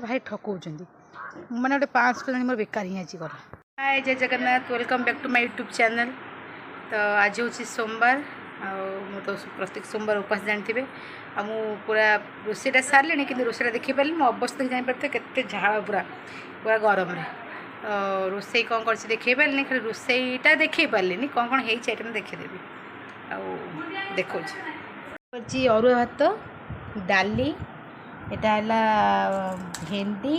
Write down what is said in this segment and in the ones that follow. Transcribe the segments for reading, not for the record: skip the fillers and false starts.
भाई ठकौं मैंने गोटे 500 टଙ୍କା मोर बेकार ही आज गला। हाय जय Jagannath, welcome back to my YouTube channel. तो आज हूँ सोमवार मु तो प्रत्येक सोमवार उपास जानते मु पूरा रोषेटा सारे कि रोषेटा देखी पारे मो अवस्था जापारे के झाड़ पूरा पूरा गरम रोसे कौन कर देखे पारे खाली रोसेईटा देखे पारे कौन कौन होता देखीदेवी देखो अरुआ भात डाली यहाँ भेंडी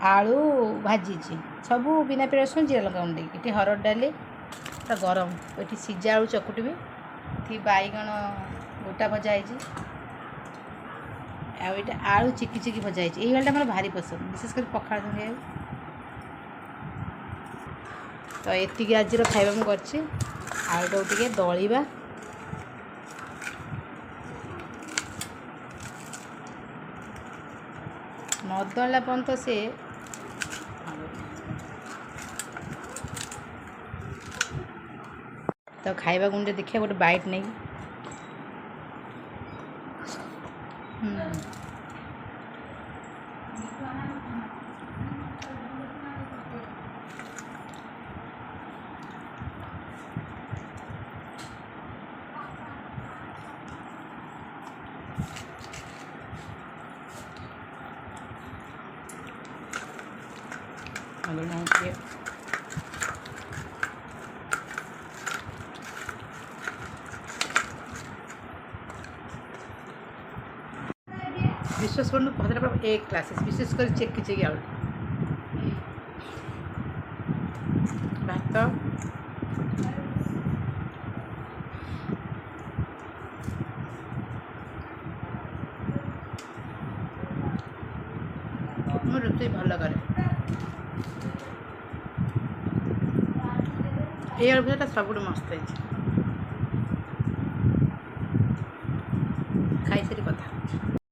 आलू भाजी सबू बिना पियाज रसुण जीरा लगा गुंडे हरड़ डाली तो गरम ये सीजा आलू चकुटी ये बैगण गोटा भजा है आलू चिकी चिकी भजा है ये वाला मोर भारी पसंद विशेष कर पखाड़ संगे तो ये आज खाଇବା मुझे आलू टे दलिबा नदला पर्यंत से तो खाଇବା गुंडे देखिए गोटे बाइट नहीं विश्वास कर पहले एक क्लासेस विशेष कर चेकी चेकी आलू भात मो रोसे भल कै ये आलू भजा सब मस्त है खाई सारी कथा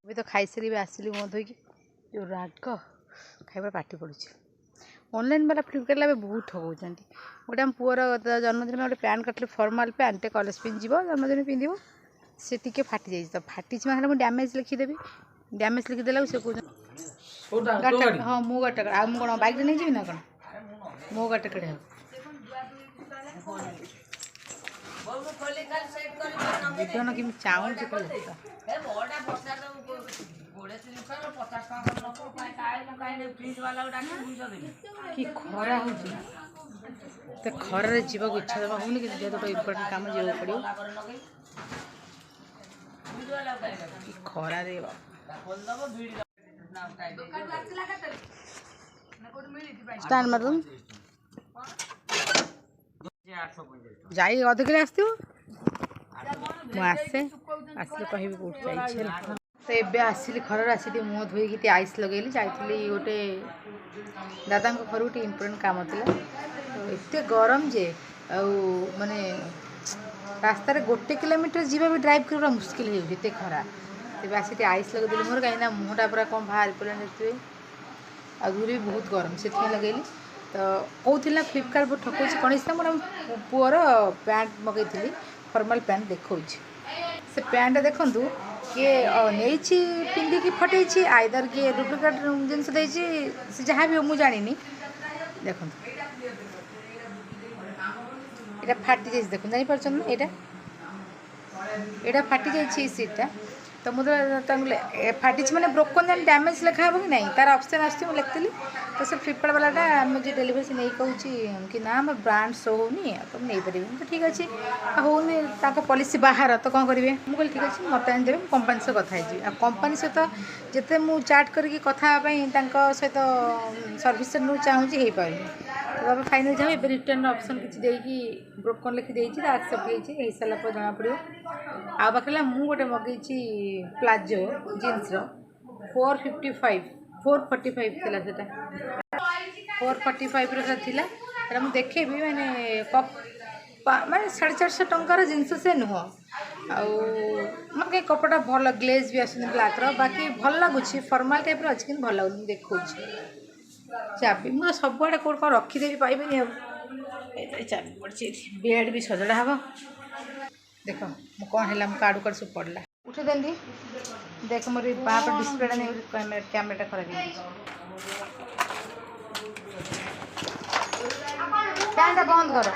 अभी तो खाई सारी आसली मुँह धोई जो राग खाइबा पार्टी पड़ू ऑनलाइन वाला फ्लिपकार्ट वाला बहुत ठकौं गोटे आम पुअर जन्मदिन में गोटे पैंट काटिले फॉर्मल पैंट कॉलेज पिंधिब जन्मदिन पिंधिब से टी फाटी जाइए तो फाटी मैं मुझे डैमेज लिखिदेवी डैमेज लिखिदेला से कौन हाँ मो गाटा कड़े आम कौन बैग नहीं जी ना कौन मो गाटा कड़े विधन कि चाहूँ कि खरा हो तो खरार जीवा इच्छा देवा होनी कि जेहतु इम्पोर्टेंट काम जा पड़ो कि खरा स्टैंड मार जाई अध किलो आस आसे आसले कह तो ये आसली खर आसी मुँह धोईकी आइस लगेली जाइली गोटे दादा घर गोटे इम्पोर्टेंट काम था तो एत गरम जे माने रास्तार 1 किलोमीटर जीवा भी ड्राइव कर मुस्किल होते खरा तेज आसी आइस लगेदेली मोर कहीं मुँहटा पूरा कौन बाहर पड़ा देखिए आगुरी भी बहुत गरम से लगेली तो कहला फ्लिपकार्ट बहुत ठकौच कौन से मोर पुअर पैंट मगैली फॉर्मल पैंट देखा से पैंट देखूँ किए नहीं पिंधिकी फटे आइदर किए डुप्लिकेट जिनस जहाँ भी हो मुझे जानी देखो ये फाटी जाइए देखो जापर यहाँ फाटी जाइए सीटा तो मुझे फाटी मैंने ब्रोकन जान डैमेज लिखा हो कि नहीं तार ऑप्शन आस लिखी तो से फ्लिपकार्ट वाला मुझे डेलीवरी से नहीं कहूँ कि ना मोर ब्रांड शो होनी तो नहीं पारे तो ठीक अच्छे होनी पॉलिसी बाहर तो कौन करेंगे मुझे ठीक अच्छे मत आनदे कंपानी सहित कथा कंपानी सहित जिते मुझे चाट करके कथापी सहित सर्विस चाहूँगी हो पारे तो फाइनाल जाओ ये रिटर्न ऑप्शन किसी ब्रोकन लिखी एक्सेप्ट हो सारापर जना पड़ो आ बाकी मुझे गोटे मगई प्लाजो जीन्स 445 थिला सेटा 445 रो थिला एटा मु देखेबी माने माने 450 टंकार जिनस से नुह मतलब कपड़ा भल ग्लेज भी आस ब्लाक बाकी भल लगुच फॉर्मल टाइप अच्छे कि भल लगुनि देखा चाबी मुझे सबुआड़े कौट कौन रखीदेवी पाइबेनि चाबी पड़ी बेड भी सजड़ा हम देख कौन है कार्ड कार्ड सब पड़ला उठे देली देख मोर बाप डिस्प्ले नहीं कैमरा खराब है फैन बंद कर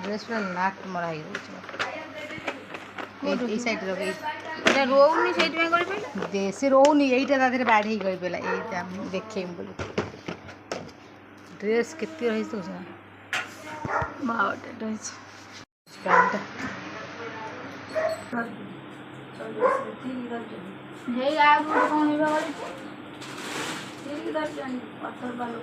ड्रेस पूरा नाक मरा हो साइड रोनी से देसी रोनी यहीटा तादे बाढ़ गई पे यहीटा देखे बोली ड्रेस केते रही तो बावटे रही हे यार वो कौन है वाली ठीक दर्जन पत्थर बालू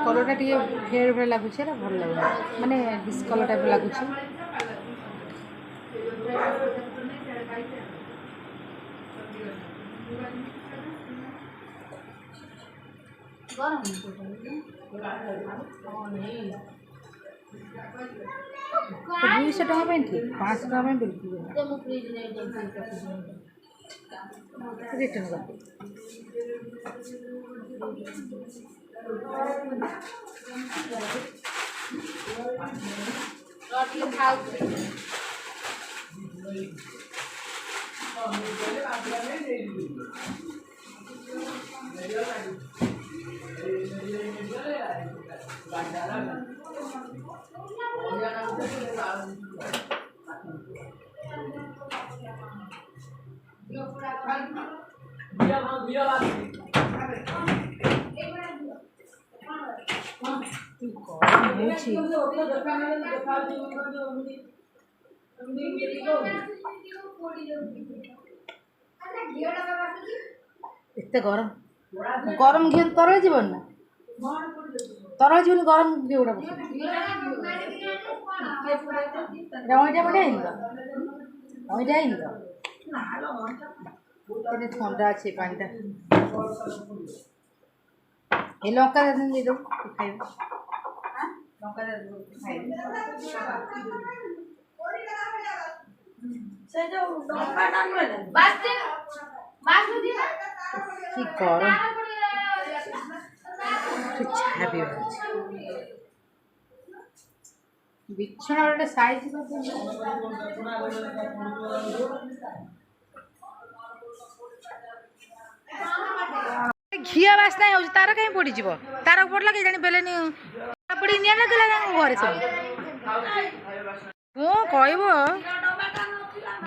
कलरटा टे फेयर भाई लगुच भल लगे माने डिस्कलर टाइप लगुच दुईश टाँग ठीक 500 टाँग बिल्कुल रिटर्न कर एते गरम गरम घी तरल जीवन ना तरल जीवन गरम घी गुड़ा ठंडा अच्छे पानी ये लंका दे दो खाई लंका दे दो खाई से जो लंका डाल में बस दिया कि गरम छाबी बिछना गोटे साइज घिया बास्ना हो तार कहीं पड़ी तार पड़ला कि जानी पेले पड़ी निया लगे घर सब कह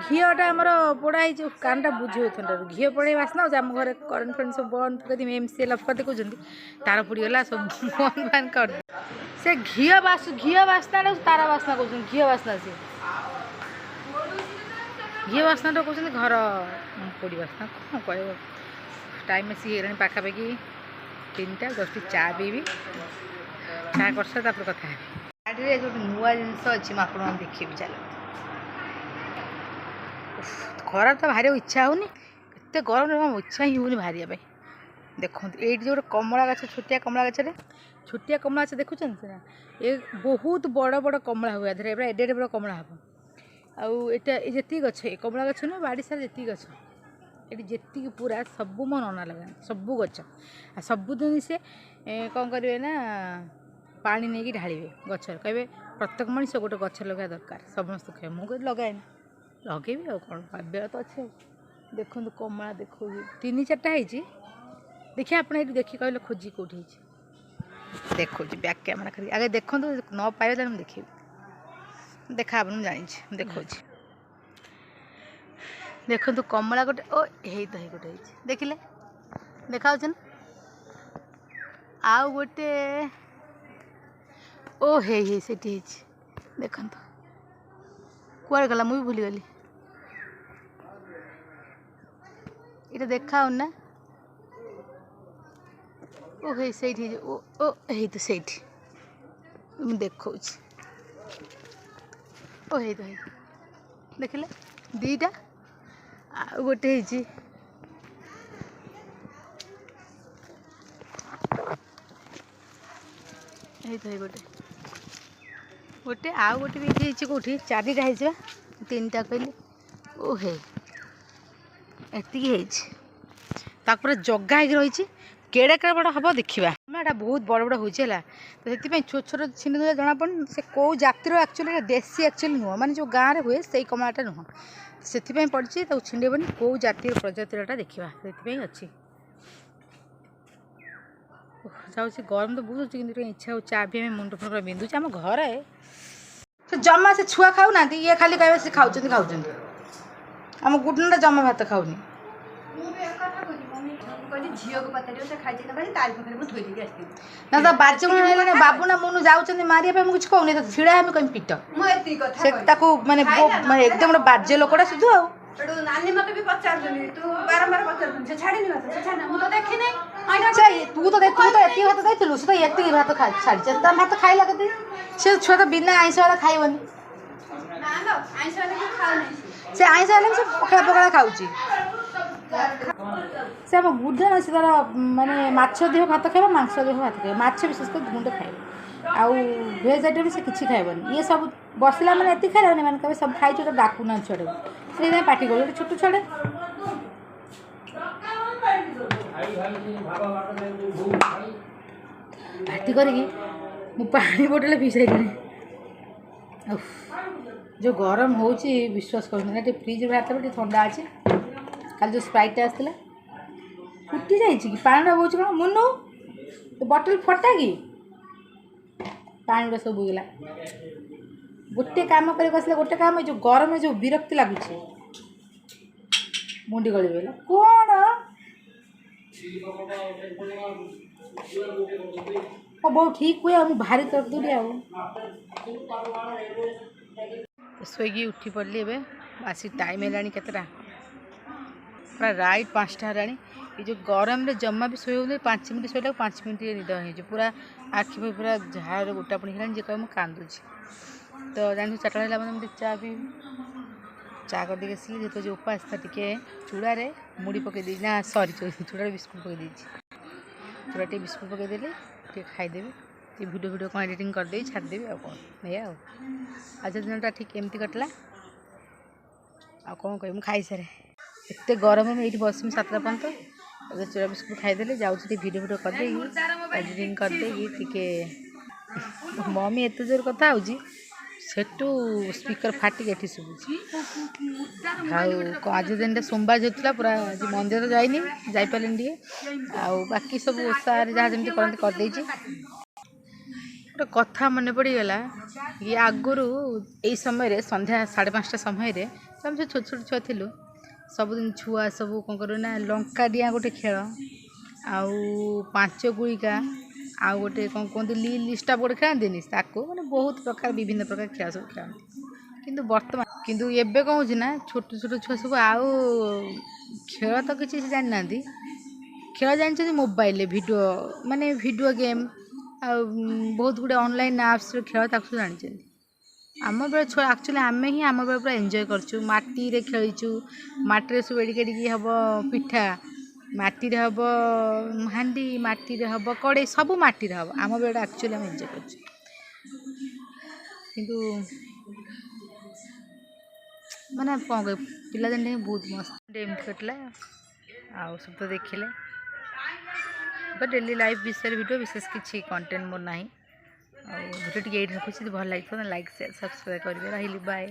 घीटा आमर पोड़ा कानटा बुझे थंडा घी पड़े बास्ना आम घर करेन्ट फ्रेंड सब बंद कर एमसी लफते कहते तार पड़गला सब बंद बांद कर से घी बास्ना तार बास्ना कहते घी बास्ना से घी बास्ना कहते घर पोड़ी बास्ना कौन कह टाइम सी पाखापाखि 3टा जस्ट चा पीबी चा कर कथा गाड़ी जो नुआ जिनस अच्छी मुझे देखी चल खरा तो भारी इच्छा होनी एत गरम इच्छा ही होनी बाहर देखो ये जो कमला गछ छोटिया कमला गचरे छोटिया कमला गछ देखुं ना ये बहुत बड़ बड़ कमला हुए धर एडे बड़ कमला हम आती गछ कमला गछ नुह बाड़ी सारा जी गछ ये जी पूरा सबू मो नना लगा सबू गच सबुदिन से कौन करेंगे ना पानी नहीं ढाड़े गचर कहे प्रत्येक मनीष गोटे गच लगा दरकार समस्त कहे मुझे लगाए लगे कौन भाव्य तो अच्छे देखो कमला देखो 3-4टा है देखिए आप देखिए कहले खोजी कौटी देखो बैक कैमेरा कर आगे देखो न पाइबे तो देखी देखा जानी देखो देखो कमला गोटे ओ हे तो गोटे देखिले देखा आउ गोटे ओ हे से देखो कुआड़ गला मुझे भूली गली ये देखा ना ओ हे से ओ हे तो से देखो ओ हे तो देखिले 2टा गोटे गोटे गोटे आउ गोटे भी ये कौटी चारिटा है 3टा कहली ओहे एति पूरा जगा हो रही केड़े केड़े बड़ हम देखा एटा बहुत बड़ बड़ होता है तो से छोट छोट छिंडी दूसरा जना पड़े से कौ जातिर एक्चुअली देसी एक्चुअली नुह माने जो गाँव में हुए से कमलाटा नुह से पड़ी छिंडेबनी कौ जातिर प्रजातिर देखा से अच्छी जाऊँगी गरम तो बहुत कि इच्छा हो चा भी मुंड फुंड बिंधुचे आम घर जमा से छुआ खाऊ ना ये खाली कह से खाऊँ आम गुडना जमा भात खाऊनी ना तो बाजे बाबू ना मुनु जाऊँ मारे मुझे कहूनी तो भिड़ा हमें कहीं पिट से माने एकदम बाजे लोकटा शुद्ध आ नानी मत भी पचार तू बारंबार पचार से छाड़ी नहीं से छाड़ मु तो देखि तू नहीं तो एति भात देथिलु से तो एति भात खा छाड़ी ता भात खाइला कते से छुआ तो बिना आइंस वाला खाइबनी ना लो आइंस वाला के खाउ नहीं से आइंस वाला से पकड़ा पकड़ा खाउची से हम बुढ़ा से तार माने माछ देह भात खाइबा मांस देह भात खाइबा माछ विशेष कर गुंडे खाइबा आउ भेज आइटम से किछि खाइबनी ये सब बसला माने एति खाइलानी माने कबे सब खाइ तो डाकू ना छड़े से पार्टी कर छोट छड़े पार्टी करी पानी बोतल पी सारी जो गरम हो विश्वास कर फ्रिज भात भी ठंडा अच्छे कल जो स्प्राइट आसला फुटी जाइए कि पानी बहुत कौन मुनु बटल फटा कि पानी गुड़ा सब बुगला गोटे काम कर गोटे काम जो गरम जो विरक्ति लगुच मुंडी गली गला कौन बहुत ठीक हुए मुझे भारी तरफ दूरी शोगी उठी पड़ली एवं आसी टाइम है केतटा पूरा राइट 5टा है ये जो गरम रे जमा भी शोए 5 मिनट शोला 5 मिनट निद हो पूरा आखि पूरा झाड़ गोटा पड़ी है जे कह मुझे कांदुची तो जानी 4टा है मैंने चा भी चा कर देखे आसली जो जो उपास था टी चूड़े मुड़ी पकई दी ना सॉरी चूड़ा बिस्कुट पकई चूड़ा टे बिस्कुट पकईदेली टे खाईदेवी ये वीडियो कौन एडिटिंग करदे छाड़देवी आ कौन नहीं आज दिनटा ठीक एमती कटला आ कौन कह खाई सारे एत गरम में ये बस 7टा पर्यंत चूड़ा बिस्कुट खाईदेली जाऊँगी वीडियो करदे एडिटिंग करदे टी मम्मी एत जोर कथा हो सेठू स्पीकर फाटिक एठी शुभुची आज दिन सोमवार जो पूरा आज मंदिर तो जाइनी जापारे टे बाकी सब ओसार जहाँ जमी करते करदे गोटे कथा मन पड़गला ये आगुरी यही समय संध्या 5:30 समय आम सब छोट छोट छुआ थिलु सबुदिन छुआ सब कौन करूँ ना लंका डिया गोटे खेल आउ 5 गुड़िका आउ गोटे कौन कहते लिस्टा बोर्ड खेलती मैंने बहुत प्रकार विभिन्न प्रकार खेल सब खेलती किंतु बर्तमान किंतु एबे कौन होना छोट छोट छुआ सब आउ खेल तो किसी जाना खेल जानते मोबाइल वीडियो माने वीडियो गेम आ बहुत गुड़े ऑनलाइन एप्स खेल ताकू जानते आम बेले छुआ एक्चुअली आम ही आम बेले पूरा एंजॉय करचु माटी रे खेलीचु माटी सब एडिके हम पिठा माटी रे हम हांडी माटी रे हम कड़े सब माटी रे हम आम बेले एक्चुअली आम एंजॉय करचु किंतु माने कौन कह पिला दिन बहुत मस्त एमती कटला आ सब तो देखिले तो डेली लाइफ विषय वीडियो विशेष किसी कंटेंट मोर ना वीडियो टी रखुच्छी भल लगे लाइक शेयर सब्सक्राइब करेंगे रही बाय।